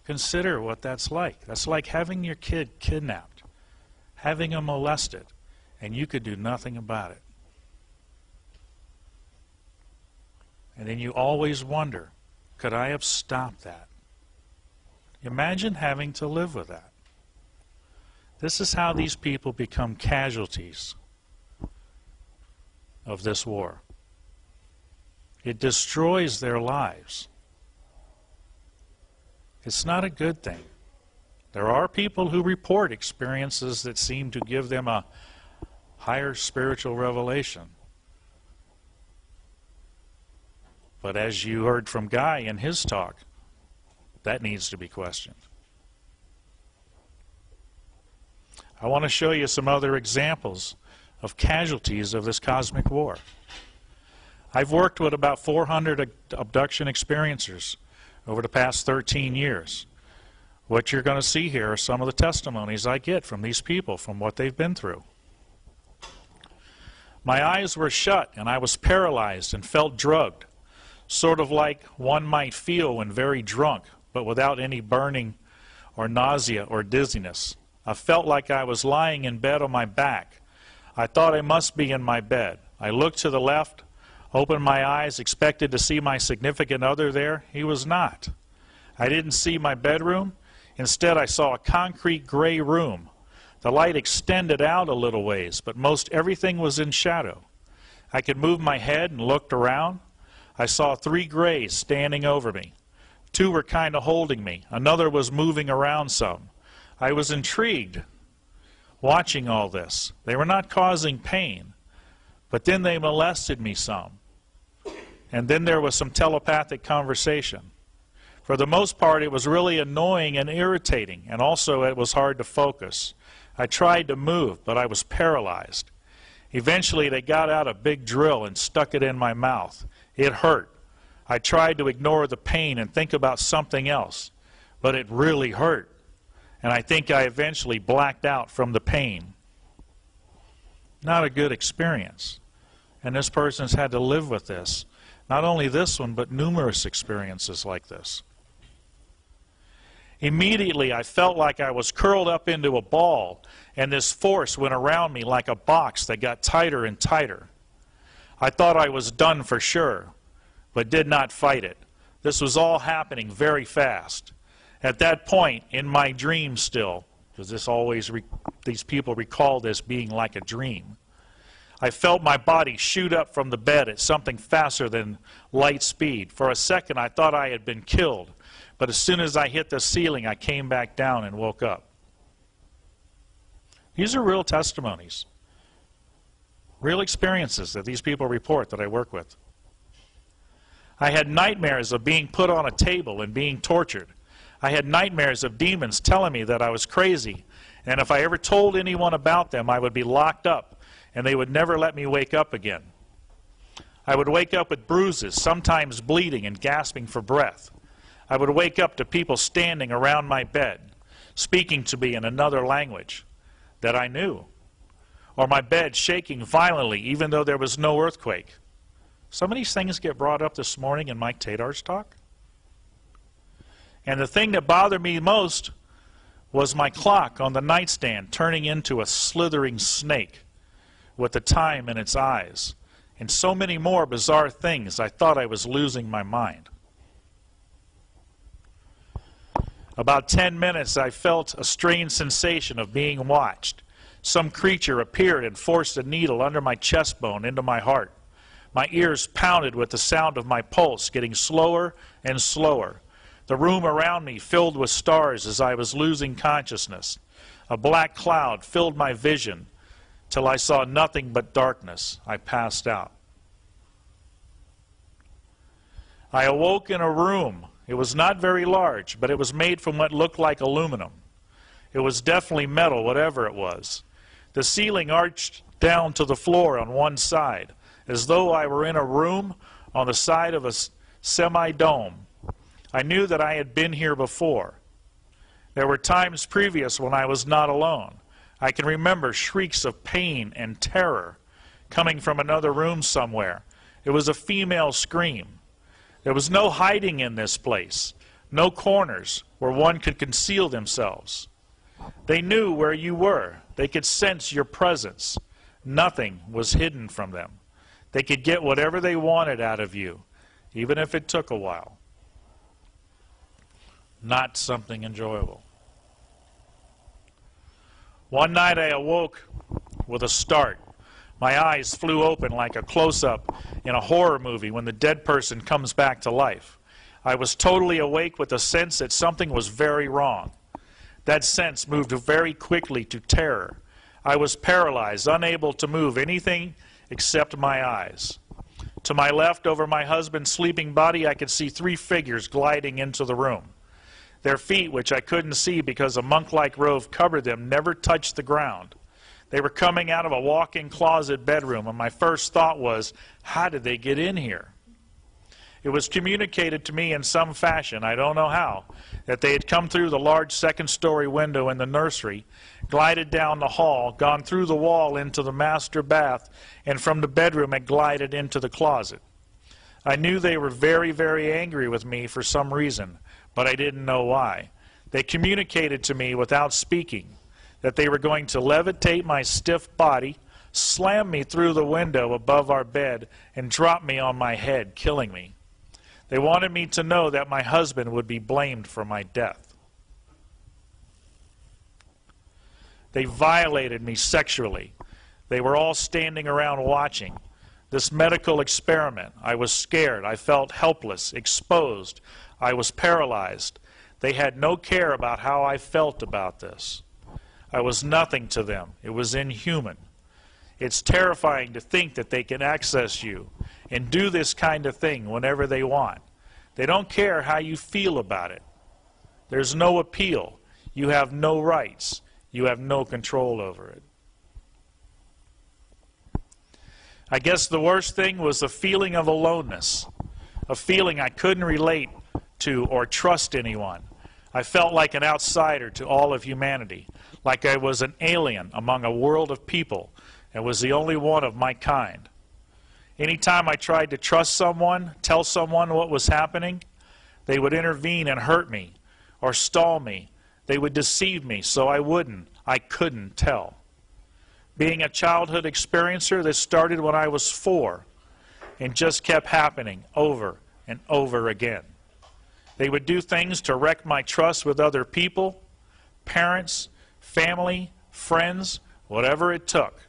Consider what that's like. That's like having your kid kidnapped, having him molested, and you could do nothing about it. And then you always wonder, could I have stopped that? Imagine having to live with that. This is how these people become casualties of this war. It destroys their lives. It's not a good thing. There are people who report experiences that seem to give them a higher spiritual revelation. But as you heard from Guy in his talk, that needs to be questioned. I want to show you some other examples of casualties of this cosmic war. I've worked with about 400 abduction experiencers over the past 13 years. What you're going to see here are some of the testimonies I get from these people, from what they've been through. My eyes were shut and I was paralyzed and felt drugged, sort of like one might feel when very drunk, but without any burning or nausea or dizziness. I felt like I was lying in bed on my back. I thought I must be in my bed. I looked to the left, opened my eyes, expected to see my significant other there. He was not. I didn't see my bedroom. Instead, I saw a concrete gray room. The light extended out a little ways, but most everything was in shadow. I could move my head and looked around. I saw 3 grays standing over me. 2 were kind of holding me. Another was moving around some. I was intrigued watching all this. They were not causing pain, but then they molested me some. And then there was some telepathic conversation. For the most part, it was really annoying and irritating, and also it was hard to focus. I tried to move, but I was paralyzed. Eventually, they got out a big drill and stuck it in my mouth. It hurt. I tried to ignore the pain and think about something else, but it really hurt. And I think I eventually blacked out from the pain. Not a good experience. And this person's had to live with this. Not only this one, but numerous experiences like this. Immediately, I felt like I was curled up into a ball, and this force went around me like a box that got tighter and tighter. I thought I was done for sure, but did not fight it. This was all happening very fast. At that point, in my dream still, because these people recall this being like a dream, I felt my body shoot up from the bed at something faster than light speed. For a second, I thought I had been killed, but as soon as I hit the ceiling, I came back down and woke up. These are real testimonies, real experiences that these people report that I work with. I had nightmares of being put on a table and being tortured. I had nightmares of demons telling me that I was crazy, and if I ever told anyone about them, I would be locked up, and they would never let me wake up again. I would wake up with bruises, sometimes bleeding and gasping for breath. I would wake up to people standing around my bed, speaking to me in another language that I knew, or my bed shaking violently even though there was no earthquake. Some of these things get brought up this morning in Mike Tadar's talk. And the thing that bothered me most was my clock on the nightstand turning into a slithering snake with the time in its eyes, and so many more bizarre things. I thought I was losing my mind. About 10 minutes, I felt a strange sensation of being watched. Some creature appeared and forced a needle under my chest bone into my heart. My ears pounded with the sound of my pulse getting slower and slower. The room around me filled with stars as I was losing consciousness. A black cloud filled my vision till I saw nothing but darkness. I passed out. I awoke in a room. It was not very large, but it was made from what looked like aluminum. It was definitely metal, whatever it was. The ceiling arched down to the floor on one side, as though I were in a room on the side of a semi-dome. I knew that I had been here before. There were times previous when I was not alone. I can remember shrieks of pain and terror coming from another room somewhere. It was a female scream. There was no hiding in this place. No corners where one could conceal themselves. They knew where you were. They could sense your presence. Nothing was hidden from them. They could get whatever they wanted out of you, even if it took a while. Not something enjoyable. One night I awoke with a start. My eyes flew open like a close-up in a horror movie when the dead person comes back to life. I was totally awake with a sense that something was very wrong. That sense moved very quickly to terror. I was paralyzed, unable to move anything except my eyes. To my left, over my husband's sleeping body, I could see 3 figures gliding into the room. Their feet, which I couldn't see because a monk-like robe covered them, never touched the ground. They were coming out of a walk-in closet bedroom, and my first thought was, how did they get in here? It was communicated to me in some fashion, I don't know how, that they had come through the large second-story window in the nursery, glided down the hall, gone through the wall into the master bath, and from the bedroom had glided into the closet. I knew they were very, very angry with me for some reason, but I didn't know why. They communicated to me without speaking that they were going to levitate my stiff body, slam me through the window above our bed, and drop me on my head, killing me. They wanted me to know that my husband would be blamed for my death. They violated me sexually. They were all standing around watching this medical experiment. I was scared. I felt helpless, exposed. I was paralyzed. They had no care about how I felt about this. I was nothing to them. It was inhuman. It's terrifying to think that they can access you and do this kind of thing whenever they want. They don't care how you feel about it. There's no appeal. You have no rights. You have no control over it. I guess the worst thing was the feeling of aloneness, a feeling I couldn't relate to or trust anyone. I felt like an outsider to all of humanity, like I was an alien among a world of people and was the only one of my kind. Anytime I tried to trust someone, tell someone what was happening, they would intervene and hurt me or stall me. They would deceive me so I couldn't tell. Being a childhood experiencer, this started when I was 4 and just kept happening over and over again. They would do things to wreck my trust with other people, parents, family, friends, whatever it took.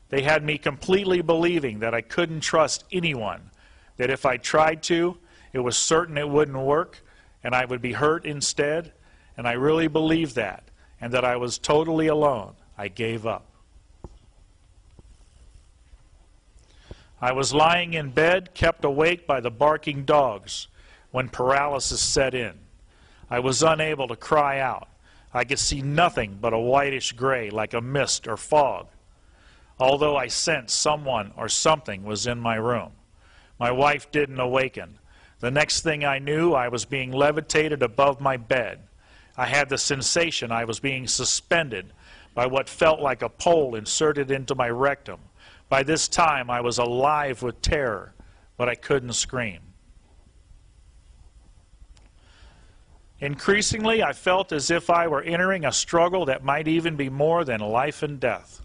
They had me completely believing that I couldn't trust anyone, that if I tried to, it was certain it wouldn't work, and I would be hurt instead, and I really believed that, and that I was totally alone. I gave up. I was lying in bed, kept awake by the barking dogs, when paralysis set in. I was unable to cry out. I could see nothing but a whitish gray, like a mist or fog. Although I sensed someone or something was in my room. My wife didn't awaken. The next thing I knew, I was being levitated above my bed. I had the sensation I was being suspended by what felt like a pole inserted into my rectum. By this time, I was alive with terror, but I couldn't scream. Increasingly, I felt as if I were entering a struggle that might even be more than life and death.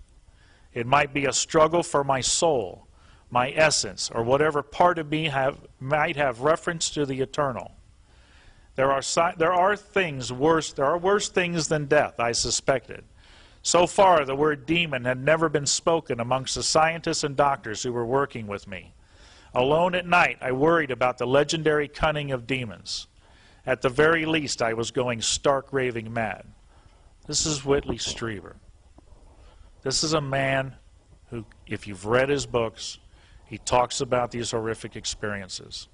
It might be a struggle for my soul, my essence, or whatever part of me might have reference to the eternal. There are worse things than death, I suspected. So far, the word demon had never been spoken amongst the scientists and doctors who were working with me. Alone at night, I worried about the legendary cunning of demons. At the very least, I was going stark raving mad. This is Whitley Strieber. This is a man who, if you've read his books, he talks about these horrific experiences.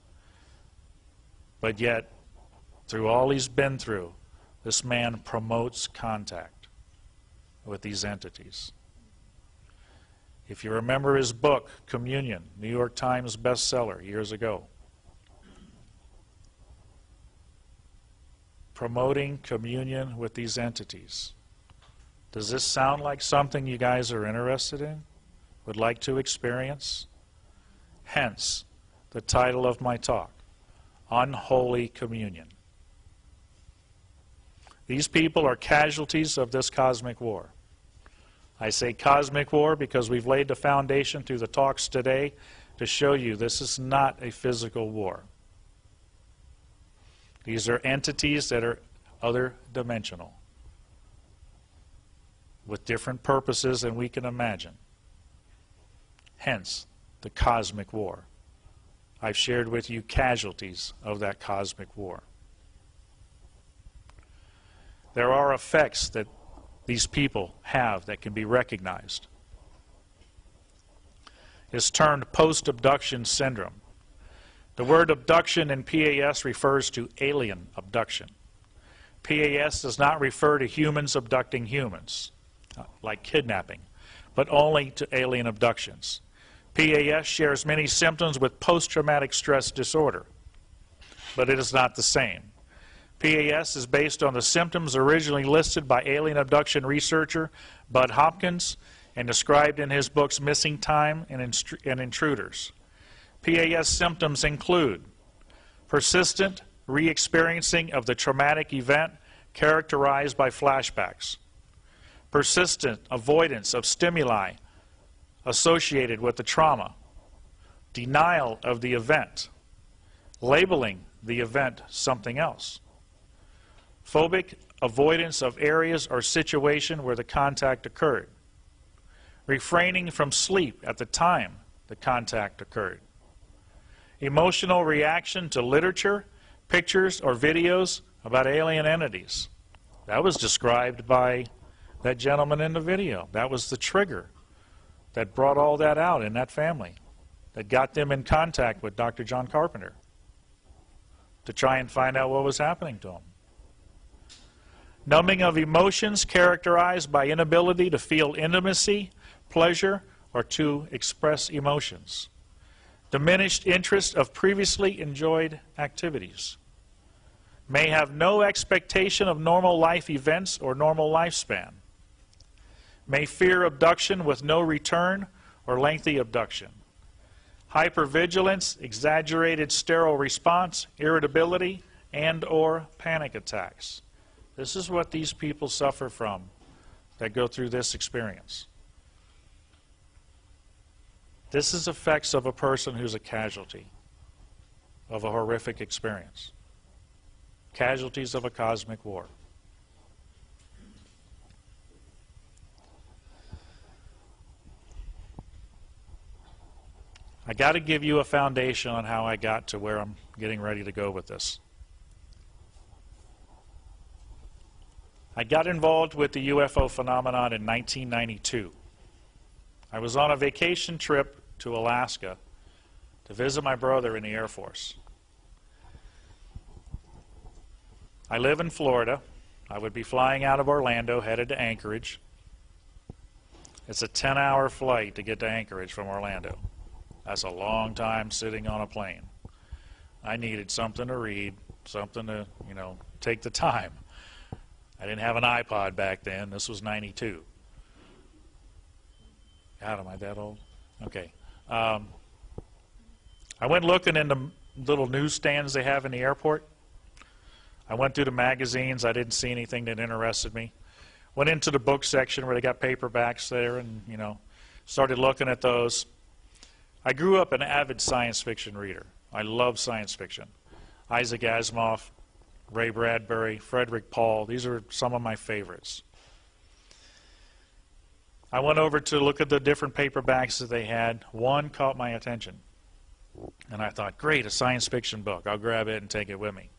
But yet, through all he's been through, this man promotes contact with these entities. If you remember his book, Communion, New York Times bestseller years ago, promoting communion with these entities. Does this sound like something you guys are interested in, would like to experience? Hence, the title of my talk, Unholy Communion. These people are casualties of this cosmic war. I say cosmic war because we've laid the foundation through the talks today to show you this is not a physical war. These are entities that are other dimensional, with different purposes than we can imagine. Hence, the cosmic war. I've shared with you casualties of that cosmic war. There are effects that these people have that can be recognized. It's termed post-abduction syndrome. The word abduction in PAS refers to alien abduction. PAS does not refer to humans abducting humans, like kidnapping, but only to alien abductions. PAS shares many symptoms with post-traumatic stress disorder, but it is not the same. PAS is based on the symptoms originally listed by alien abduction researcher Bud Hopkins and described in his books Missing Time and Intruders. PAS symptoms include persistent re-experiencing of the traumatic event characterized by flashbacks, persistent avoidance of stimuli associated with the trauma, denial of the event, labeling the event something else, phobic avoidance of areas or situation where the contact occurred, refraining from sleep at the time the contact occurred, emotional reaction to literature, pictures, or videos about alien entities. That was described by that gentleman in the video. That was the trigger that brought all that out in that family, that got them in contact with Dr. John Carpenter to try and find out what was happening to them. Numbing of emotions characterized by inability to feel intimacy, pleasure, or to express emotions. Diminished interest of previously enjoyed activities. May have no expectation of normal life events or normal lifespan. May fear abduction with no return or lengthy abduction. Hypervigilance, exaggerated sterile response, irritability, and or panic attacks. This is what these people suffer from that go through this experience. This is effects of a person who's a casualty of a horrific experience. Casualties of a cosmic war. I got to give you a foundation on how I got to where I'm getting ready to go with this. I got involved with the UFO phenomenon in 1992. I was on a vacation trip to Alaska to visit my brother in the Air Force. I live in Florida. I would be flying out of Orlando, headed to Anchorage. It's a 10-hour flight to get to Anchorage from Orlando. That's a long time sitting on a plane. I needed something to read, something to, take the time. I didn't have an iPod back then. This was 92. God, am I that old? Okay. I went looking in the little newsstands they have in the airport. I went through the magazines. I didn't see anything that interested me. Went into the book section where they got paperbacks there and, started looking at those. I grew up an avid science fiction reader. I love science fiction. Isaac Asimov, Ray Bradbury, Frederick Paul, these are some of my favorites. I went over to look at the different paperbacks that they had. One caught my attention. And I thought, great, a science fiction book. I'll grab it and take it with me.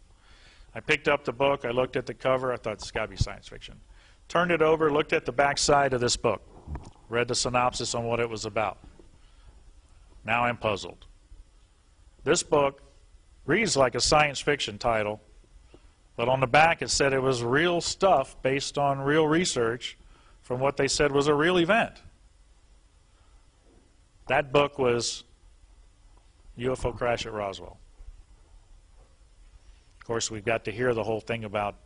I picked up the book, I looked at the cover, I thought, this has got to be science fiction. Turned it over, looked at the back side of this book, read the synopsis on what it was about. Now I'm puzzled. This book reads like a science fiction title, but on the back it said it was real stuff based on real research from what they said was a real event. That book was UFO Crash at Roswell. Of course, we've got to hear the whole thing about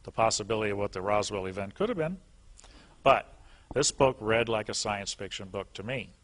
the possibility of what the Roswell event could have been, but this book read like a science fiction book to me.